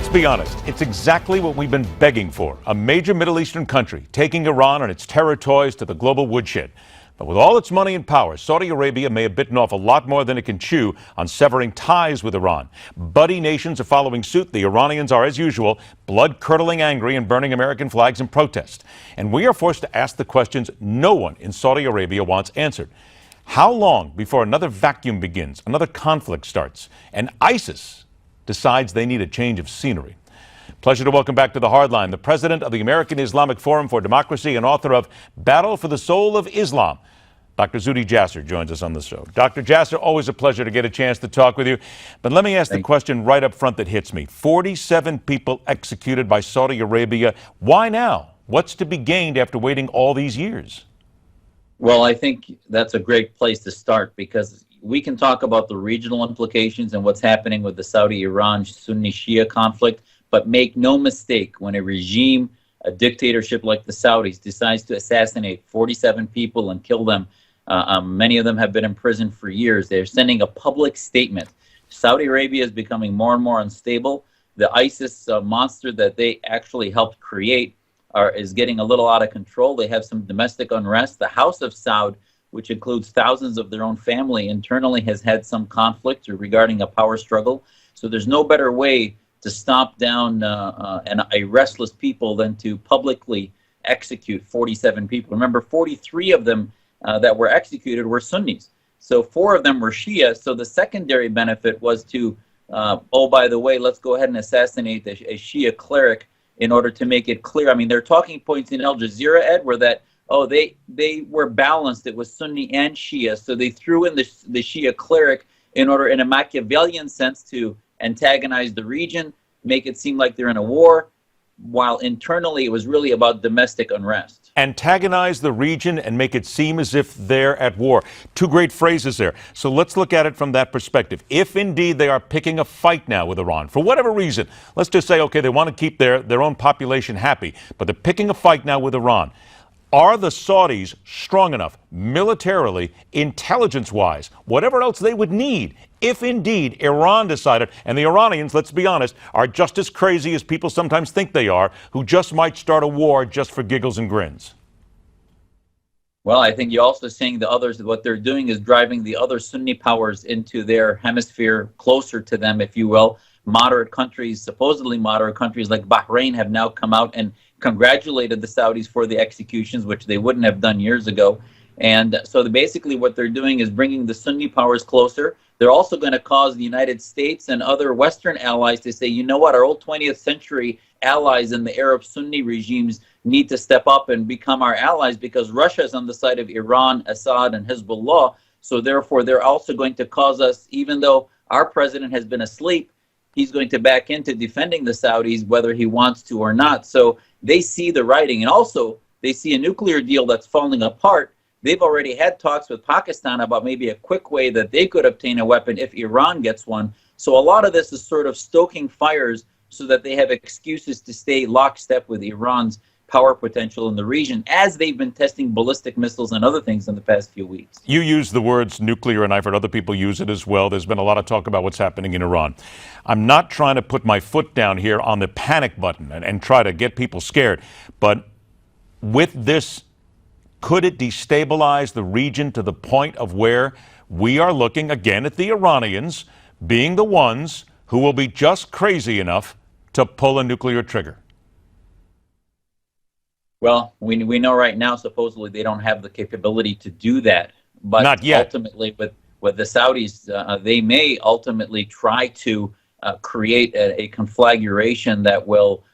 Let's be honest, it's exactly what we've been begging for. A major Middle Eastern country taking Iran and its terror toys to the global woodshed. But with all its money and power, Saudi Arabia may have bitten off a lot more than it can chew on severing ties with Iran. Buddy nations are following suit. The Iranians are, as usual, blood-curdling angry and burning American flags in protest. And we are forced to ask the questions no one in Saudi Arabia wants answered. How long before another vacuum begins, another conflict starts, and ISIS decides they need a change of scenery? Pleasure to welcome back to the Hardline the president of the American Islamic Forum for Democracy and author of Battle for the Soul of Islam. Dr. Zuhdi Jasser joins us on the show. Dr. Jasser, always a pleasure to get a chance to talk with you. But let me ask the question right up front that hits me. 47 people executed by Saudi Arabia. Why now? What's to be gained after waiting all these years? Well, I think that's a great place to start, because we can talk about the regional implications and what's happening with the Saudi-Iran Sunni-Shia conflict, but make no mistake, when a regime, a dictatorship like the Saudis, decides to assassinate 47 people and kill them, many of them have been in prison for years, they're sending a public statement. Saudi Arabia is becoming more and more unstable. The ISIS monster that they actually helped create is getting a little out of control. They have some domestic unrest. The House of Saud, which includes thousands of their own family, internally has had some conflict regarding a power struggle. So there's no better way to stomp down a restless people than to publicly execute 47 people. Remember, 43 of them that were executed were Sunnis. So 4 of them were Shia. So the secondary benefit was to, oh, by the way, let's go ahead and assassinate a Shia cleric in order to make it clear. I mean, their talking points in Al Jazeera, Ed, were that, oh, they were balanced. It was Sunni and Shia. So they threw in the Shia cleric in order, in a Machiavellian sense, to antagonize the region, make it seem like they're in a war, while internally it was really about domestic unrest. Antagonize the region and make it seem as if they're at war. 2 great phrases there. So let's look at it from that perspective. If indeed they are picking a fight now with Iran, for whatever reason, let's just say, okay, they want to keep their own population happy, but they're picking a fight now with Iran. Are the Saudis strong enough, militarily, intelligence-wise, whatever else they would need, if indeed Iran decided, and the Iranians, let's be honest, are just as crazy as people sometimes think they are, who just might start a war just for giggles and grins? Well, I think you're also seeing the others, what they're doing is driving the other Sunni powers into their hemisphere, closer to them, if you will. Moderate countries, supposedly moderate countries like Bahrain, have now come out and congratulated the Saudis for the executions, which they wouldn't have done years ago. And so basically what they're doing is bringing the Sunni powers closer. They're also going to cause the United States and other Western allies to say, you know what, our old 20th century allies in the Arab Sunni regimes need to step up and become our allies, because Russia is on the side of Iran, Assad, and Hezbollah. So therefore, they're also going to cause us, even though our president has been asleep, he's going to back into defending the Saudis, whether he wants to or not. So they see the writing, and also they see a nuclear deal that's falling apart. They've already had talks with Pakistan about maybe a quick way that they could obtain a weapon if Iran gets one. So a lot of this is sort of stoking fires so that they have excuses to stay lockstep with Iran's power potential in the region, as they've been testing ballistic missiles and other things in the past few weeks. You use the words nuclear, and I've heard other people use it as well. There's been a lot of talk about what's happening in Iran. I'm not trying to put my foot down here on the panic button and try to get people scared, but with this, could it destabilize the region to the point of where we are looking again at the Iranians being the ones who will be just crazy enough to pull a nuclear trigger? Well, we know right now, supposedly, they don't have the capability to do that. But not yet. Ultimately, with the Saudis, they may ultimately try to create a conflagration that will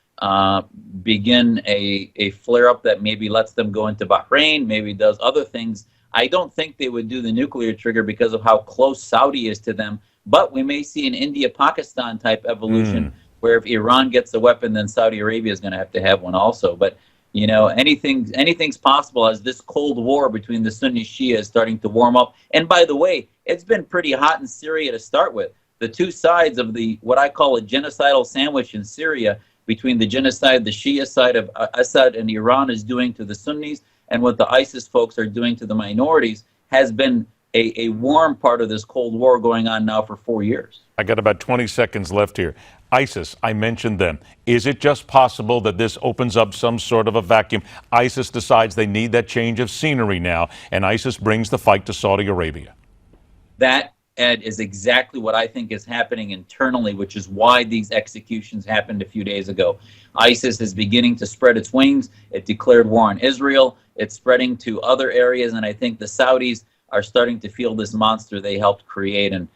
begin a flare-up that maybe lets them go into Bahrain, maybe does other things. I don't think they would do the nuclear trigger because of how close Saudi is to them. But we may see an India-Pakistan type evolution, where if Iran gets a weapon, then Saudi Arabia is going to have one also. But you know, anything's possible as this Cold War between the Sunni Shia is starting to warm up. And by the way, it's been pretty hot in Syria to start with. The 2 sides of what I call a genocidal sandwich in Syria, between the genocide the Shia side of Assad and Iran is doing to the Sunnis, and what the ISIS folks are doing to the minorities, has been a warm part of this Cold War going on now for 4 years. I got about 20 seconds left here. ISIS, I mentioned them. Is it just possible that this opens up some sort of a vacuum? ISIS decides they need that change of scenery now, and ISIS brings the fight to Saudi Arabia. That, Ed, is exactly what I think is happening internally, which is why these executions happened a few days ago. ISIS is beginning to spread its wings. It declared war on Israel. It's spreading to other areas, and I think the Saudis are starting to feel this monster they helped create. And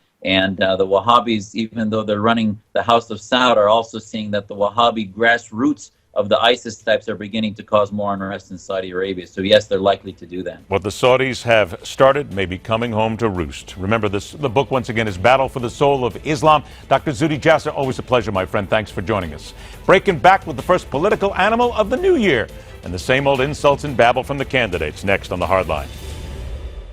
the Wahhabis, even though they're running the House of Saud, are also seeing that the Wahhabi grassroots of the ISIS types are beginning to cause more unrest in Saudi Arabia. So yes, they're likely to do that. What the Saudis have started may be coming home to roost. Remember, the book, once again, is Battle for the Soul of Islam. Dr. Zuhdi Jasser, always a pleasure, my friend. Thanks for joining us. Breaking back with the first political animal of the new year and the same old insults and babble from the candidates next on The Hardline.